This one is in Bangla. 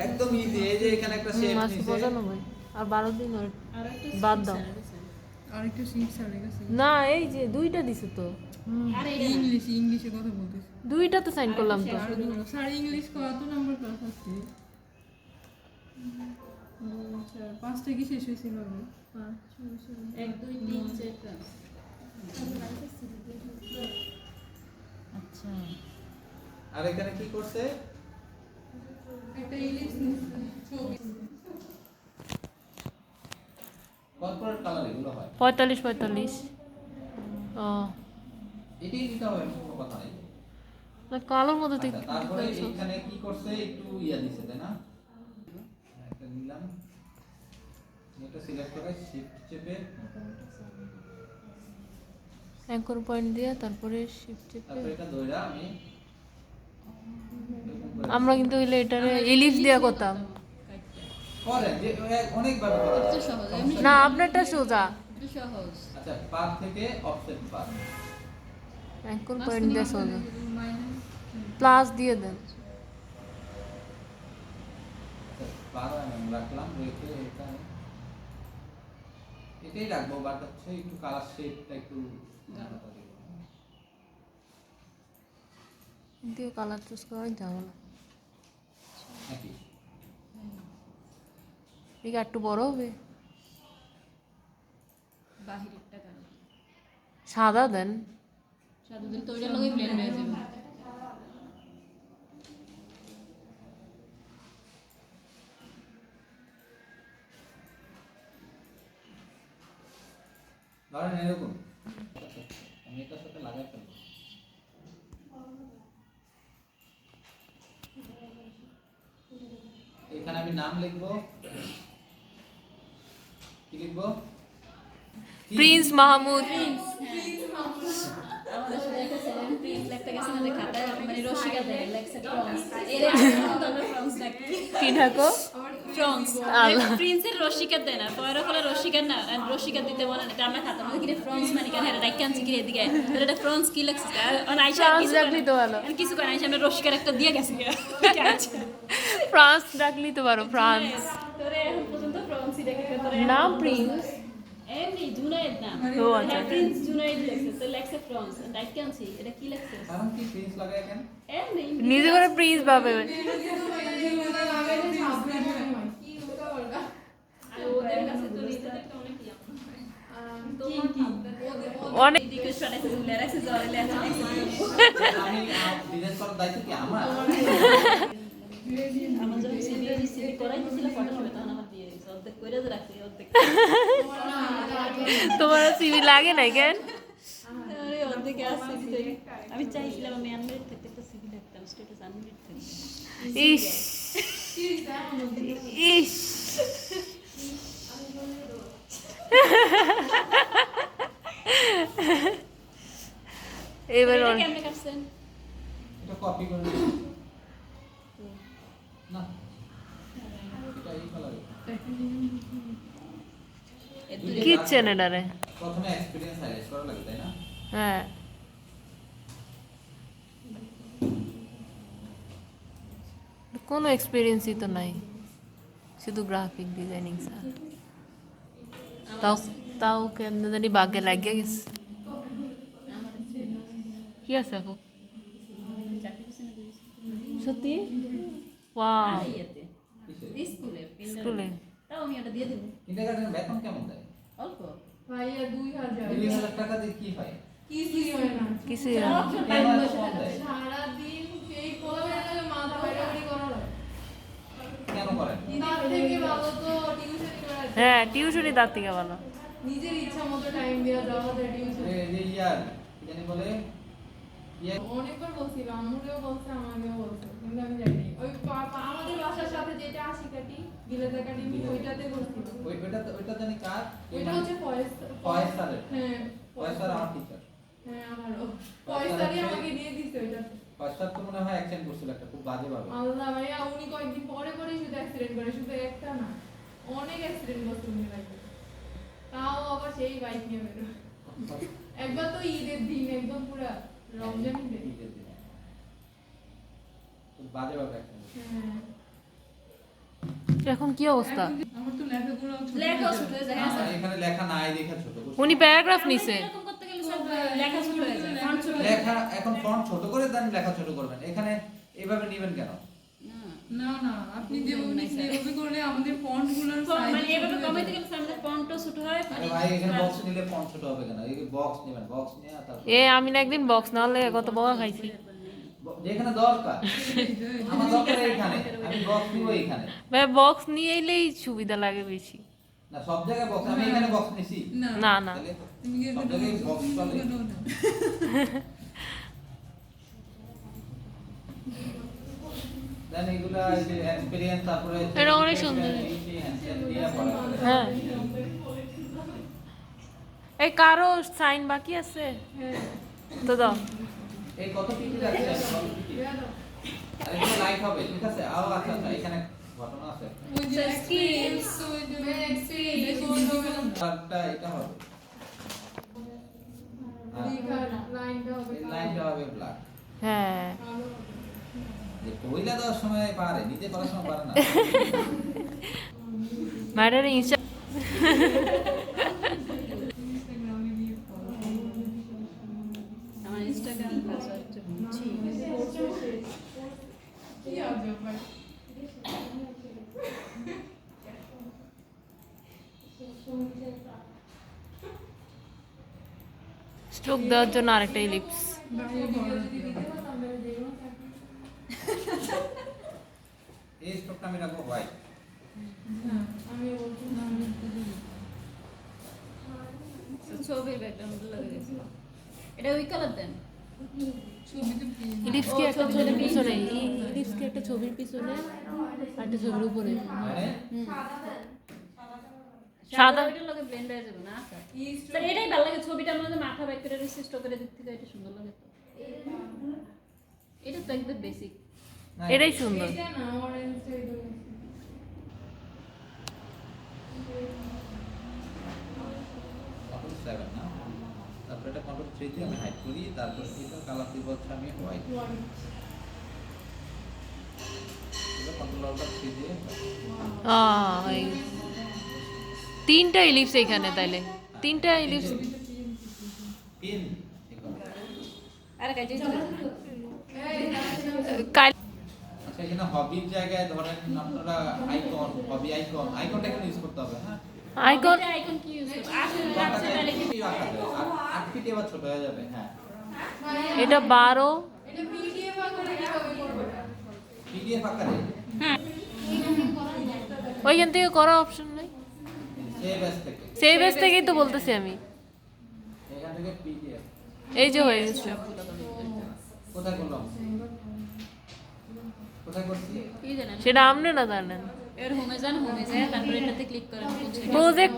একদম ইজি। এই যে এখানে একটা শেপ নিছে 95 আর 12 দিন বাদ দাও। আরেকটা সিট ছাড়ে গেছে না এই যে দুইটা দিছে তো। আরে ইংলিশে কথা বলতেছি দুইটা তো সাইন করলাম তো। স্যার ইংলিশ কত নাম্বার ক্লাস আছে? পাঁচটা কি শেষ হয়েছিল? 1 2 3 4 আচ্ছা আর এখানে কি করছে? একটা ইলিশ ছবি কর্পোরেট কালার এগুলো হয় 45 45 ও এটাই দিতে হবে কোনো কথা নাই। না কালোর মধ্যে তো আচ্ছা, তারপরে এখানে কি করছে একটু ইয়া দিছে তাই না? একটা নিলাম, এটা সিলেক্ট করে শিফট চেপে অ্যাঙ্কর পয়েন্ট দিয়ে তারপরে শিফট চেপে তারপরে এটা ধইরা আমি আমরা কিন্তু হইলে এটারে এলিফ দিয়া করতাম করেন যে অনেক ভাবে করা যায়। সহজ না আপনারটা সোজা এটা সহজ আচ্ছা, পার থেকে অফসেট পার অ্যাঙ্কর পয়েন্ট দিয়ে সোজা প্লাস দিয়ে দেন পার আমি রাখলাম, রেখে এখানে এটাই রাখবো, বাট হচ্ছে একটু কালার শেডটা একটু গাঢ়তা দেব কিন্তু কালার চুজ করা ঝামেলা নাকি? ঠিক একটু বড় হবে বাহিরেরটা কালো সাদা দেন সাদা দিন তো ওইটার লগে ব্লেন্ড হয়ে যাবে ধরেন এরকম আমি এটার সাথে লাগাই ফেলবো। এখানে আমি নাম লিখবো, কি লিখবো? প্রিন্স মাহমুদ আমাদের সাথে একটা সেভেন প্রিন্স লেখতে গেছে না খাতায় মানে রশিকা দেয় লেখছে ফ্রন্স এর আমরা ফ্রন্স লেখতে কি ঢাকো ফ্রন্স আল্লাহ। প্রিন্সের রশিকা দেয় না পয়রা ফলে রশিকা না রশিকা দিতে মনে এটা আমরা খাতার মধ্যে কিনে ফ্রন্স মানে কেন এটা ডাইকা আনছি কিনে এদিকে তাহলে এটা ফ্রন্স কি লেখছে আর আইসা ফ্রান্স রাখলি তো ভালো কিছু করে আইসা আমরা রশিকার একটা দিয়ে গেছি ফ্রান্স রাখলি তো পারো ফ্রান্স তোরে এখন পর্যন্ত ফ্রন্সই দেখে তোরে নাম প্রিন্স এমনি জুনায়েদ না ও আচ্ছা প্রিন্স জুনায়েদ লেখছে তো লেখছে ফ্রন্স ডাইকা আনছি এটা কি লেখছে কারণ কি প্রিন্স লাগাই কেন? এমনি নিজে করে প্রিন্স ভাবে আর ওদের কাছে তো নিজেদের একটা অনেক অনেক রিকোয়েস্ট পাঠাইছে জুলিয়া রাখছে জলে লেখা আমি ডিজাইন করার দায়িত্ব কি আমার? আমার যখন সিভি করাই দিয়েছিল ফটোশপে তখন আমার দিয়ে দিয়েছে অর্ধেক করে তো রাখছি অর্ধেক তোমার সিভি লাগে না কেন আরে অর্ধেকে আসছে আমি চাইছিলাম আমি আনমেরিড থাকতে একটা সিভি লিখতাম স্ট্যাটাস আনমেরিড থাকতে ইস ইস এবার এটা কেমনে কাটছেন এটা কপি করে নিই। না এটা এই কালারে কিচ্ছেন এটারে প্রথমে এক্সপেরিয়েন্স হাইলাইট করা লাগে তাই না? হ্যাঁ কোনো এক্সপিরিয়েন্সই তো নাই শুধু গ্রাফিক ডিজাইনিং স্যার তাও তাও কেমন জানি বাগে লাগিয়ে গেছে কি আছে আপু সত্যি ওয়াও স্কুলে স্কুলে তাও আমি ওটা দিয়ে দেবো কিন্ডারগার্টেনের বেতন কেমন দেয়? অল্প ভাইয়া 2000 2000 টাকা দিয়ে কি হয়? কি হয় না কিছু কেন এত কম দেয়? সারাদিন এই পোলাবেলা মাথা বাইরে করা লাগে কেন করেন? তার থেকে ভালো তো টিউশন করা যায়। হ্যাঁ টিউশনই তার থেকে ভালো নিজের ইচ্ছা মতো টাইম দেওয়া যাওয়া যায় টিউশন যে ইয়ার কি জানি বলে ইয়ে অনেকবার বলছিল আম্মুকেও বলছে আমাকেও বলছে কিন্তু আমি জানি ওই আমাদের বাসার সাথে যেটা আশিকাটি গিলেজ একাডেমি ওইটাতে বলছিল ওইটা জানি কার? ওইটা হচ্ছে ফয়েজ ফয়েজ স্যারের। হ্যাঁ ফয়েজ স্যার আমার টিচার। হ্যাঁ আমারও ফয়েজ স্যারই আমাকে দিয়ে দিছে ওইটাতে ফয়েজ স্যার তো মনে হয় অ্যাক্সিডেন্ট করছিল একটা খুব বাজে ভাবে। আল্লাহ ভাইয়া উনি কয়েকদিন পরে পরে শুধু অ্যাক্সিডেন্ট করে শুধু একটা না অনেক অ্যাক্সিডেন্ট করছে উনি বাইকে তাও আবার সেই বাইক নিয়ে বেরো একবার তো ঈদের দিন একদম পুরা রমজান ঈদের খুব বাজে ভাবে অ্যাক্সিডেন্ট। হ্যাঁ এখন কি অবস্থা? আমার তো লেখাগুলো লেখাও ছোট হয়ে যায়, হ্যাঁ স্যার। এখানে লেখা নাই দেখা ছোট করছে। উনি প্যারাগ্রাফ নিছে। এরকম করতে গেলে স্যার লেখা ছোট হয়ে যায়, ফন্ট ছোট হয়ে যায়। লেখা এখন ফন্ট ছোট করে দেন, লেখা ছোট করবেন। এখানে এভাবে নেবেন কেন? না না, আপনি যেভাবে নিচ্ছেন এভাবে করলে আমাদের ফন্টগুলোর সাইজ মানে এভাবে কমাইতে গেলে স্যার আমাদের ফন্টও ছোট হয়। আরে ভাই এখানে বক্স নিলে ফন্ট ছোট হবে কেন? এই বক্স নেবেন, বক্স নিয়ে তারপর এ আমি না একদিন বক্স না হলে কত বকা খাইছি। যেখানে দরকার, আমার দরকার এইখানে, আমি বক্স নিব এইখানে। ভাই বক্স নিয়ে এলেই সুবিধা লাগে বেশি। না সব জায়গায় বক্স, আমি এখানে বক্স নিছি। না না তাহলে তুমি কি সব জায়গায় বক্স চলে। দেন এগুলা এই যে এক্সপেরিয়েন্স, তারপরে এটা অনেক সুন্দর। হ্যাঁ এই কারো সাইন বাকি আছে তো দাও। এই কত পিটি যাচ্ছে? আরে এটা লাইট হবে, ঠিক আছে? আও আচ্ছা আচ্ছা, এখানে ঘটনা আছে। ওই যে এক্সপেরিয়েন্স, ওই যে এক্সপেরিয়েন্স কারটা এটা হবে। লাইনটা হবে এই লাইনটা হবে ব্ল্যাক। হ্যাঁ যে কইলা দেওয়ার সময় পারে, নিজে করার সময় পারে না। ম্যাডার ইনস্টা ইনস্টাগ্রামে দিয়ে আমার ইনস্টাগ্রাম পাসওয়ার্ডটা বুঝছি। কি আজব ভাই। স্ট্রোক দেওয়ার জন্য আরেকটা ইলিপস। এই স্টকটা আমি রাখবো হোয়াইট। ছবির ব্যাকগ্রাউন্ড লাগে গেছে। এটা ওই কালার দেন। ছবিতে প্রিন্ট ইলিপস কি ও, একটা ছবির ছবির পিছনে, পিছনে। ইলিপস কি একটা ছবির পিছনে আর একটা ছবির উপরে। মানে সাদা। ওইটার লগে ব্লেন্ড হয়ে যাবে না স্যার। স্যার এটাই ভালো লাগে, ছবিটা আমাদের মাথা ব্যাক করে রিসিস্ট করে দিক থেকে এটা সুন্দর লাগে তো। এটা তো একদম বেসিক। না, এটাই সুন্দর। এটা না অরেঞ্জটা এটা কন্ট্রোল 7 না, তারপর এটা কন্ট্রোল 3 দিয়ে আমি হাইড করি, তারপর এটা কালার দিব হচ্ছে আমি হোয়াইট। এটা কন্ট্রোল অল্টার 3 দিয়ে এই তিনটা ইলিপস এখানে তাইলে তিনটা ইলিপস পিন। আরে কাজে কাল আচ্ছা এখানে হবির জায়গায় ধরেন আপনারা আইকন, হবি আইকন, আইকনটা এখানে ইউজ করতে হবে। হ্যাঁ আইকন আইকন কি ইউজ করব? আসলে রাখছে তাহলে কি আট ফিট এবার ছোট হয়ে যাবে। হ্যাঁ এটা 12 এটা পিডিএফ আকারে কিভাবে করব? পিডিএফ আকারে ওইখান থেকে করা অপশন নাই। সেভ অ্যাজ থেকে, সেভ এস থেকেই তো বলতেছি আমি। এখান থেকে পিডিএফ এই যে হয়ে গেছে। কোথায় করলাম, কোথায় করছি? কি জানেন? সেটা আপনি না জানেন। এর হোমে যান, হোমে যায় তারপরে এটাতে ক্লিক করেন। প্রজেক্ট